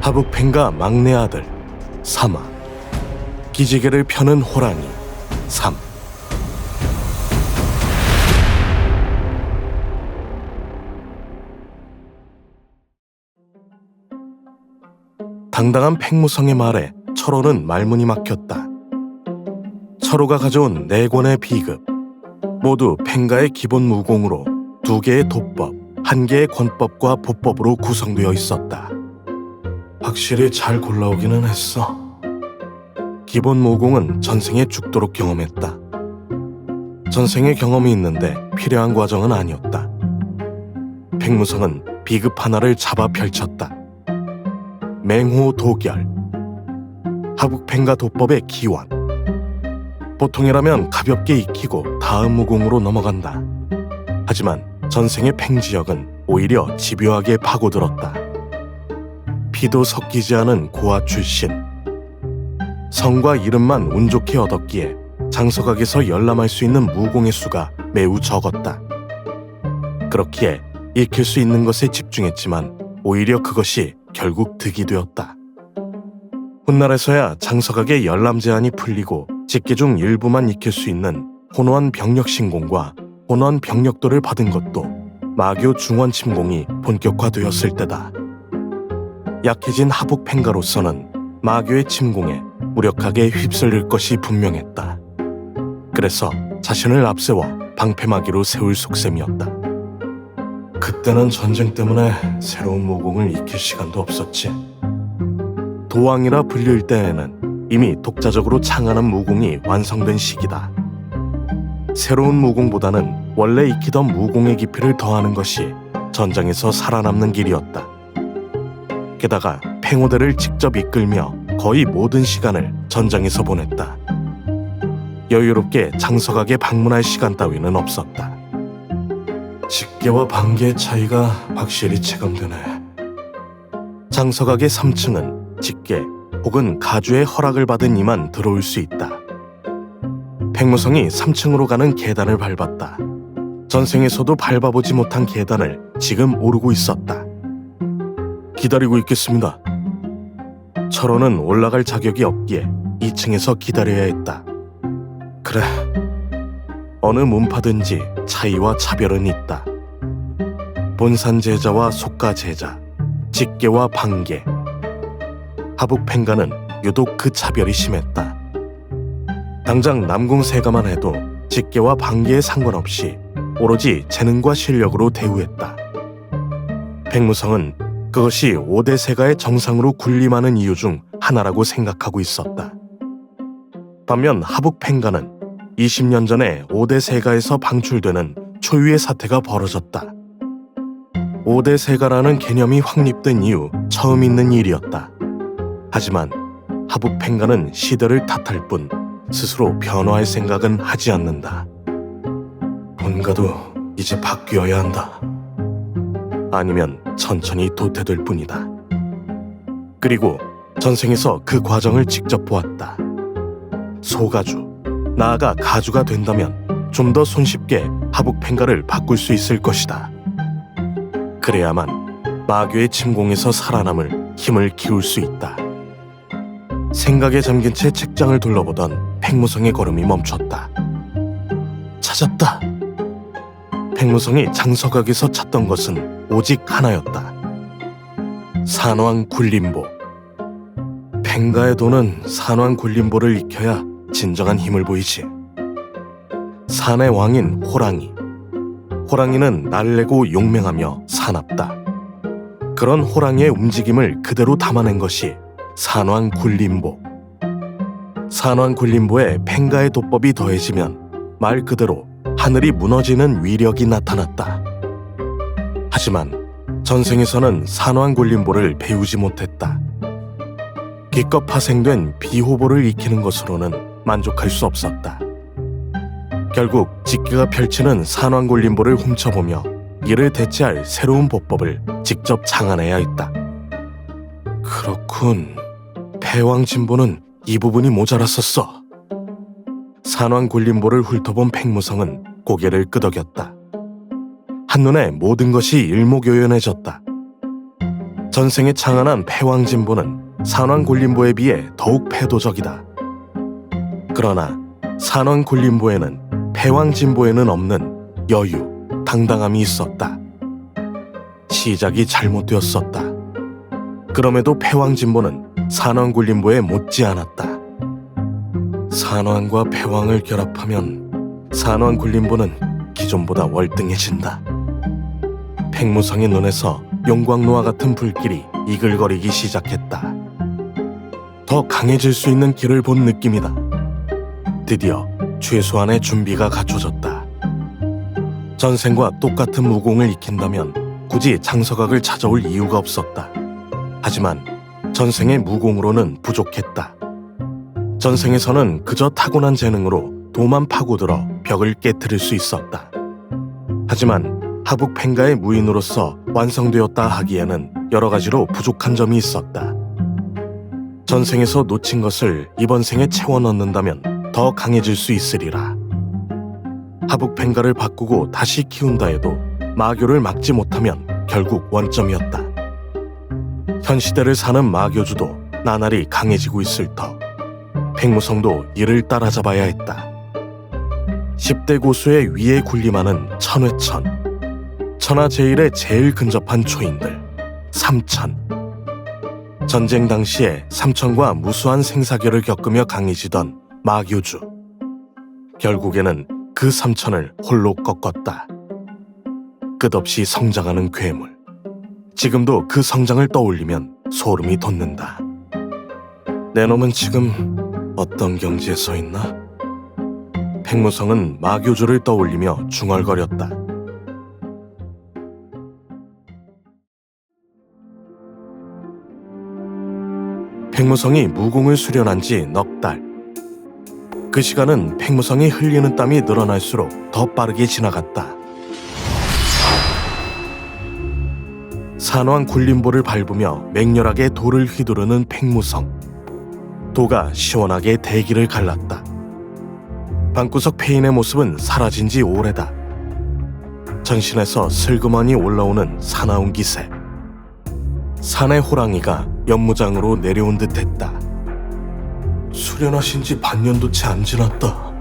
하북팽가 막내 아들 3화, 기지개를 펴는 호랑이 3. 당당한 팽무성의 말에 철호는 말문이 막혔다. 철호가 가져온 4권의 비급, 모두 팽가의 기본 무공으로 2개의 도법, 1개의 권법과 보법으로 구성되어 있었다. 확실히 잘 골라오기는 했어. 기본 무공은 전생에 죽도록 경험했다. 전생에 경험이 있는데 필요한 과정은 아니었다. 팽무성은 비급 하나를 잡아 펼쳤다. 맹호 도결, 하북팽가 도법의 기원. 보통이라면 가볍게 익히고 다음 무공으로 넘어간다. 하지만 전생의 팽지역은 오히려 집요하게 파고들었다. 피도 섞이지 않은 고아 출신. 성과 이름만 운 좋게 얻었기에 장서각에서 열람할 수 있는 무공의 수가 매우 적었다. 그렇기에 익힐 수 있는 것에 집중했지만 오히려 그것이 결국 득이 되었다. 훗날에서야 장서각의 열람 제한이 풀리고 직계 중 일부만 익힐 수 있는 혼원 병력 신공과 혼원 병력도를 받은 것도 마교 중원 침공이 본격화되었을 때다. 약해진 하북팽가로서는 마교의 침공에 무력하게 휩쓸릴 것이 분명했다. 그래서 자신을 앞세워 방패막이로 세울 속셈이었다. 그때는 전쟁 때문에 새로운 무공을 익힐 시간도 없었지. 도왕이라 불릴 때에는 이미 독자적으로 창하는 무공이 완성된 시기다. 새로운 무공보다는 원래 익히던 무공의 깊이를 더하는 것이 전장에서 살아남는 길이었다. 게다가 팽호대를 직접 이끌며 거의 모든 시간을 전장에서 보냈다. 여유롭게 장서각에 방문할 시간 따위는 없었다. 직계와 반계의 차이가 확실히 체감되네. 장서각의 3층은 직계 혹은 가주의 허락을 받은 이만 들어올 수 있다. 팽무성이 3층으로 가는 계단을 밟았다. 전생에서도 밟아보지 못한 계단을 지금 오르고 있었다. 기다리고 있겠습니다. 철호는 올라갈 자격이 없기에 2층에서 기다려야 했다. 그래, 어느 문파든지 차이와 차별은 있다. 본산 제자와 속가 제자, 직계와 반계. 하북팽가는 유독 그 차별이 심했다. 당장 남궁세가만 해도 직계와 반계에 상관없이 오로지 재능과 실력으로 대우했다. 팽무성은 그것이 5대 세가의 정상으로 군림하는 이유 중 하나라고 생각하고 있었다. 반면 하북팽가는 20년 전에 5대 세가에서 방출되는 초유의 사태가 벌어졌다. 5대 세가라는 개념이 확립된 이후 처음 있는 일이었다. 하지만 하북팽가는 시대를 탓할 뿐 스스로 변화할 생각은 하지 않는다. 본가도 이제 바뀌어야 한다. 아니면 천천히 도태될 뿐이다. 그리고 전생에서 그 과정을 직접 보았다. 소가주, 나아가 가주가 된다면 좀 더 손쉽게 하북팽가를 바꿀 수 있을 것이다. 그래야만 마교의 침공에서 살아남을 힘을 키울 수 있다. 생각에 잠긴 채 책장을 둘러보던 팽무성의 걸음이 멈췄다. 찾았다. 팽무성이 장서각에서 찾던 것은 오직 하나였다. 산왕 굴림보. 팽가의 도는 산왕 굴림보를 익혀야 진정한 힘을 보이지. 산의 왕인 호랑이. 호랑이는 날래고 용맹하며 사납다. 그런 호랑이의 움직임을 그대로 담아낸 것이 산왕 굴림보. 산왕 굴림보에 팽가의 도법이 더해지면 말 그대로 하늘이 무너지는 위력이 나타났다. 하지만 전생에서는 산왕 굴림보를 배우지 못했다. 기껏 파생된 비호보를 익히는 것으로는 만족할 수 없었다. 결국 직계가 펼치는 산왕 굴림보를 훔쳐보며 이를 대체할 새로운 보법을 직접 창안해야 했다. 그렇군. 패왕진보는 이 부분이 모자랐었어. 산왕 굴림보를 훑어본 팽무성은 고개를 끄덕였다. 한눈에 모든 것이 일목요연해졌다. 전생에 창안한 패왕진보는 산왕굴림보에 비해 더욱 패도적이다. 그러나 산왕굴림보에는 패왕진보에는 없는 여유, 당당함이 있었다. 시작이 잘못되었었다. 그럼에도 패왕진보는 산왕굴림보에 못지 않았다. 산왕과 패왕을 결합하면 산왕굴림보는 기존보다 월등해진다. 팽무성의 눈에서 용광로와 같은 불길이 이글거리기 시작했다. 더 강해질 수 있는 길을 본 느낌이다. 드디어 최소한의 준비가 갖춰졌다. 전생과 똑같은 무공을 익힌다면 굳이 장서각을 찾아올 이유가 없었다. 하지만 전생의 무공으로는 부족했다. 전생에서는 그저 타고난 재능으로 도만 파고들어 벽을 깨트릴 수 있었다. 하지만 하북펜가의 무인으로서 완성되었다 하기에는 여러 가지로 부족한 점이 있었다. 전생에서 놓친 것을 이번 생에 채워 넣는다면 더 강해질 수 있으리라. 하북펜가를 바꾸고 다시 키운다 해도 마교를 막지 못하면 결국 원점이었다. 현 시대를 사는 마교주도 나날이 강해지고 있을 터 팽무성도 이를 따라잡아야 했다. 10대 고수의 위에 군림하는 천회천, 천하제일에 제일 근접한 초인들, 삼천. 전쟁 당시에 삼천과 무수한 생사결을 겪으며 강해지던 마교주. 결국에는 그 삼천을 홀로 꺾었다. 끝없이 성장하는 괴물. 지금도 그 성장을 떠올리면 소름이 돋는다. 내 놈은 지금 어떤 경지에 서 있나? 팽무성은 마교주를 떠올리며 중얼거렸다. 팽무성이 무공을 수련한 지 넉 달. 그 시간은 팽무성이 흘리는 땀이 늘어날수록 더 빠르게 지나갔다. 산왕 굴림보를 밟으며 맹렬하게 돌을 휘두르는 팽무성. 도가 시원하게 대기를 갈랐다. 방구석 폐인의 모습은 사라진 지 오래다. 전신에서 슬그머니 올라오는 사나운 기세. 산의 호랑이가 연무장으로 내려온 듯했다. 수련하신 지 반년도 채 안 지났다.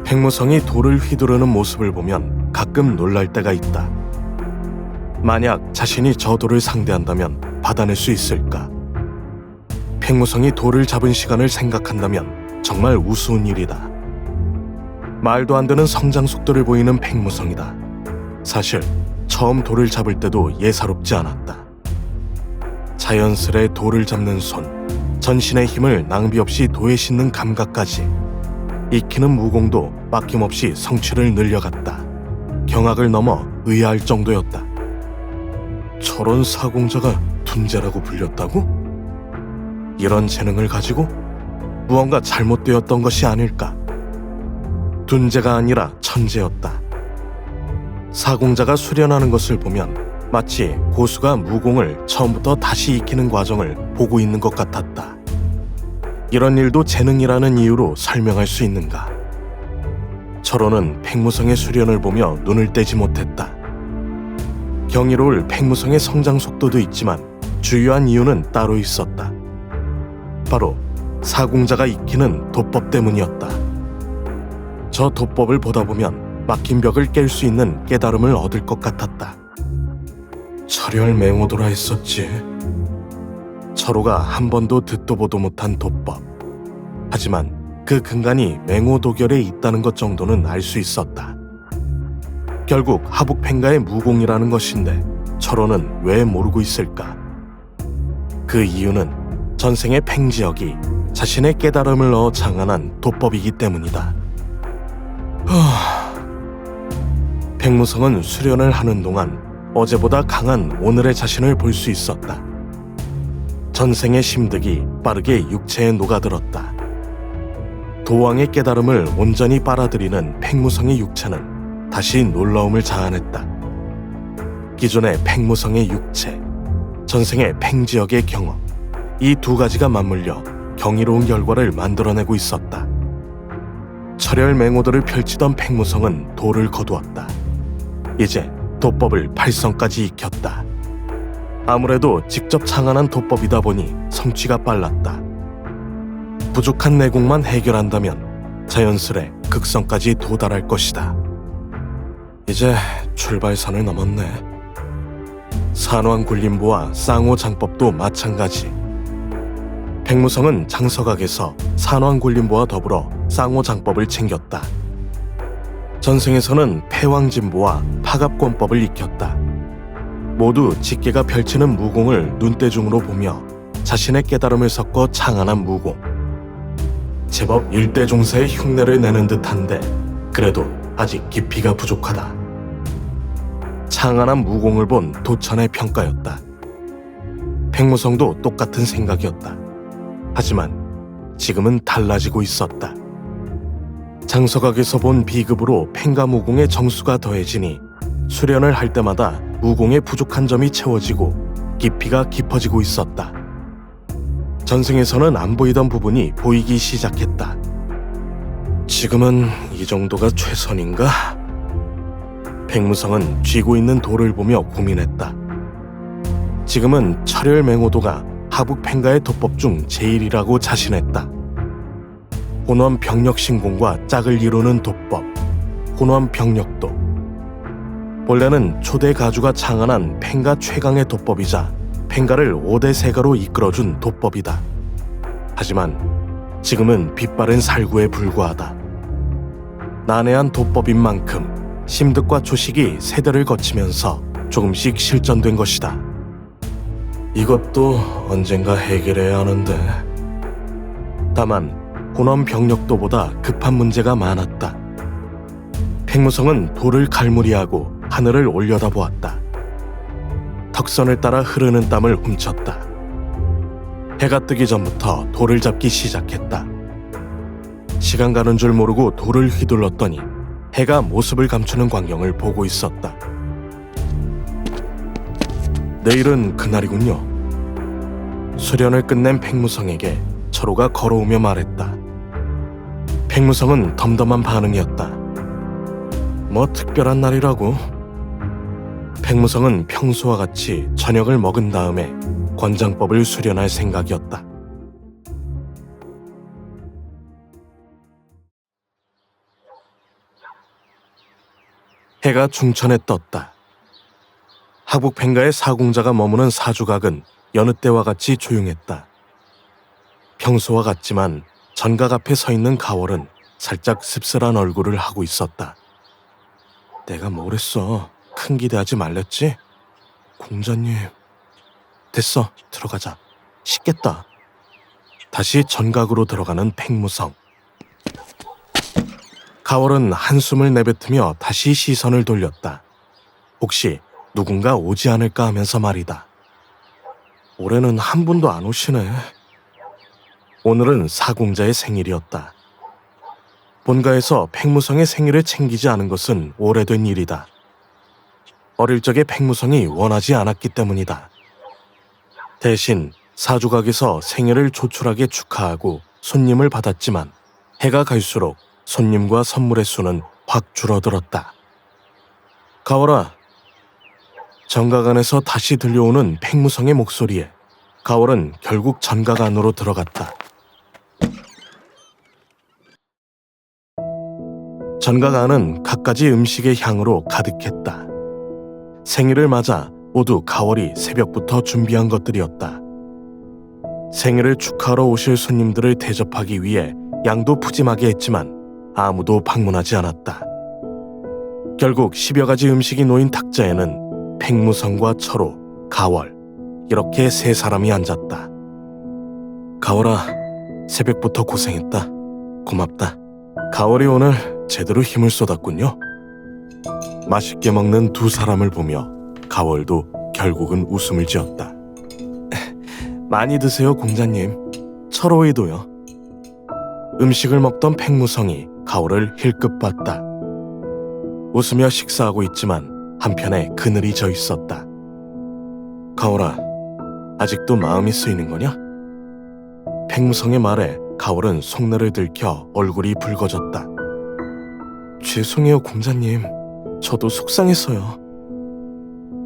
팽무성이 돌을 휘두르는 모습을 보면 가끔 놀랄 때가 있다. 만약 자신이 저 돌을 상대한다면 받아낼 수 있을까? 팽무성이 돌을 잡은 시간을 생각한다면 정말 우스운 일이다. 말도 안 되는 성장 속도를 보이는 팽무성이다. 사실 처음 돌을 잡을 때도 예사롭지 않았다. 자연스레 돌을 잡는 손, 전신의 힘을 낭비 없이 도에 싣는 감각까지 익히는 무공도 막힘없이 성취를 늘려갔다. 경악을 넘어 의아할 정도였다. 저런 사공자가 둔재라고 불렸다고? 이런 재능을 가지고 무언가 잘못되었던 것이 아닐까? 둔재가 아니라 천재였다. 사공자가 수련하는 것을 보면 마치 고수가 무공을 처음부터 다시 익히는 과정을 보고 있는 것 같았다. 이런 일도 재능이라는 이유로 설명할 수 있는가? 철호는 팽무성의 수련을 보며 눈을 떼지 못했다. 경이로울 팽무성의 성장 속도도 있지만 주요한 이유는 따로 있었다. 바로 사공자가 익히는 도법 때문이었다. 저 도법을 보다 보면 막힌 벽을 깰 수 있는 깨달음을 얻을 것 같았다. 철혈 맹오도라 했었지. 철호가 한 번도 듣도 보도 못한 도법. 하지만 그 근간이 맹오도결에 있다는 것 정도는 알 수 있었다. 결국 하북펜가의 무공이라는 것인데 철호는 왜 모르고 있을까? 그 이유는 전생의 팽지역이 자신의 깨달음을 넣어 장안한 도법이기 때문이다. 팽무성은 수련을 하는 동안 어제보다 강한 오늘의 자신을 볼 수 있었다. 전생의 심득이 빠르게 육체에 녹아들었다. 도왕의 깨달음을 온전히 빨아들이는 팽무성의 육체는 다시 놀라움을 자아냈다. 기존의 팽무성의 육체, 전생의 팽지역의 경험, 이 두 가지가 맞물려 경이로운 결과를 만들어내고 있었다. 철혈 맹오도를 펼치던 팽무성은 도를 거두었다. 이제 도법을 발성까지 익혔다. 아무래도 직접 창안한 도법이다 보니 성취가 빨랐다. 부족한 내공만 해결한다면 자연스레 극성까지 도달할 것이다. 이제 출발선을 넘었네. 산왕굴림보와 쌍호장법도 마찬가지. 백무성은 장서각에서 산왕굴림보와 더불어 쌍호장법을 챙겼다. 전생에서는 패왕진보와 파갑권법을 익혔다. 모두 직계가 펼치는 무공을 눈대중으로 보며 자신의 깨달음을 섞어 창안한 무공. 제법 일대종사의 흉내를 내는 듯한데 그래도 아직 깊이가 부족하다. 창안한 무공을 본 도천의 평가였다. 백무성도 똑같은 생각이었다. 하지만 지금은 달라지고 있었다. 장서각에서 본 비급으로 팽가무공의 정수가 더해지니 수련을 할 때마다 무공의 부족한 점이 채워지고 깊이가 깊어지고 있었다. 전생에서는 안 보이던 부분이 보이기 시작했다. 지금은 이 정도가 최선인가? 백무성은 쥐고 있는 돌을 보며 고민했다. 지금은 철혈맹오도가 하북팽가의 도법 중 제일이라고 자신했다. 혼원병력신공과 짝을 이루는 도법, 혼원병력도. 본래는 초대 가주가 창안한 팽가 최강의 도법이자 팽가를 5대 세가로 이끌어준 도법이다. 하지만 지금은 빛바른 살구에 불과하다. 난해한 도법인 만큼 심득과 초식이 세대를 거치면서 조금씩 실전된 것이다. 이것도 언젠가 해결해야 하는데. 다만 혼원병력도보다 급한 문제가 많았다. 백무성은 돌을 갈무리하고 하늘을 올려다보았다. 턱선을 따라 흐르는 땀을 훔쳤다. 해가 뜨기 전부터 돌을 잡기 시작했다. 시간 가는 줄 모르고 돌을 휘둘렀더니 해가 모습을 감추는 광경을 보고 있었다. 내일은 그날이군요. 수련을 끝낸 백무성에게 철호가 걸어오며 말했다. 백무성은 덤덤한 반응이었다. 뭐 특별한 날이라고? 백무성은 평소와 같이 저녁을 먹은 다음에 권장법을 수련할 생각이었다. 해가 중천에 떴다. 하북팽가의 사공자가 머무는 사주각은 여느 때와 같이 조용했다. 평소와 같지만 전각 앞에 서 있는 가월은 살짝 씁쓸한 얼굴을 하고 있었다. 내가 뭘 했어? 큰 기대하지 말랬지? 공자님. 됐어, 들어가자. 식겠다. 다시 전각으로 들어가는 백무성. 가월은 한숨을 내뱉으며 다시 시선을 돌렸다. 혹시 누군가 오지 않을까 하면서 말이다. 올해는 한 분도 안 오시네. 오늘은 사공자의 생일이었다. 본가에서 백무성의 생일을 챙기지 않은 것은 오래된 일이다. 어릴 적에 백무성이 원하지 않았기 때문이다. 대신 사주각에서 생일을 조촐하게 축하하고 손님을 받았지만 해가 갈수록 손님과 선물의 수는 확 줄어들었다. 가월아. 전각 안에서 다시 들려오는 백무성의 목소리에 가월은 결국 전각 안으로 들어갔다. 전각 안은 갖가지 음식의 향으로 가득했다. 생일을 맞아 모두 가월이 새벽부터 준비한 것들이었다. 생일을 축하하러 오실 손님들을 대접하기 위해 양도 푸짐하게 했지만 아무도 방문하지 않았다. 결국 10여 가지 음식이 놓인 탁자에는 백무성과 철호, 가월 이렇게 세 사람이 앉았다. 가월아, 새벽부터 고생했다. 고맙다. 가월이 오늘 제대로 힘을 쏟았군요. 맛있게 먹는 두 사람을 보며 가월도 결국은 웃음을 지었다. 많이 드세요, 공자님. 철호이도요. 음식을 먹던 백무성이 가월을 힐끗 봤다. 웃으며 식사하고 있지만 한편에 그늘이 져 있었다. 가월아, 아직도 마음이 쓰이는 거냐? 백무성의 말에 가월은 속내를 들켜 얼굴이 붉어졌다. 죄송해요, 공자님. 저도 속상했어요.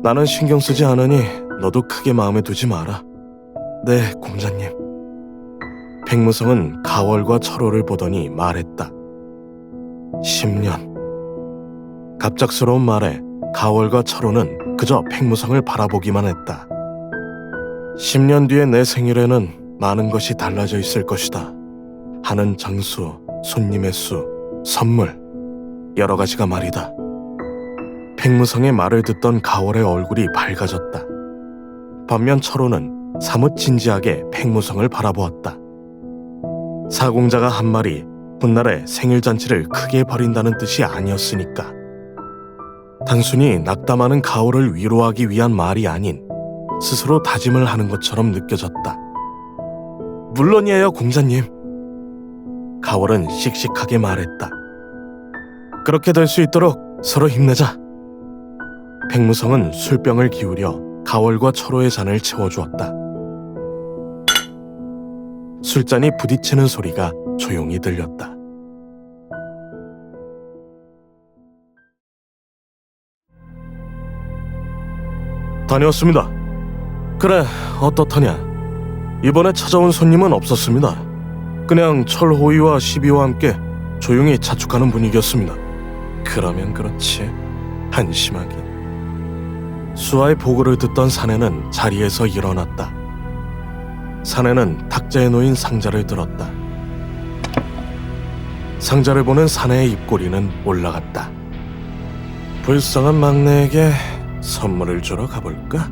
나는 신경 쓰지 않으니 너도 크게 마음에 두지 마라. 네, 공자님. 백무성은 가월과 철호를 보더니 말했다. 10년. 갑작스러운 말에 가월과 철호는 그저 백무성을 바라보기만 했다. 10년 뒤에 내 생일에는 많은 것이 달라져 있을 것이다. 하는 장수, 손님의 수, 선물, 여러 가지가 말이다. 백무성의 말을 듣던 가월의 얼굴이 밝아졌다. 반면 철호는 사뭇 진지하게 백무성을 바라보았다. 사공자가 한 말이 훗날에 생일잔치를 크게 벌인다는 뜻이 아니었으니까. 단순히 낙담하는 가월을 위로하기 위한 말이 아닌 스스로 다짐을 하는 것처럼 느껴졌다. 물론이에요, 공자님. 가월은 씩씩하게 말했다. 그렇게 될 수 있도록 서로 힘내자. 백무성은 술병을 기울여 가월과 철호의 잔을 채워주었다. 술잔이 부딪히는 소리가 조용히 들렸다. 다녀왔습니다. 그래, 어떻더냐? 이번에 찾아온 손님은 없었습니다. 그냥 철호이와 시비와 함께 조용히 자축하는 분위기였습니다. 그러면 그렇지. 한심하긴. 수아의 보고를 듣던 사내는 자리에서 일어났다. 사내는 탁자에 놓인 상자를 들었다. 상자를 보는 사내의 입꼬리는 올라갔다. 불쌍한 막내에게 선물을 주러 가볼까?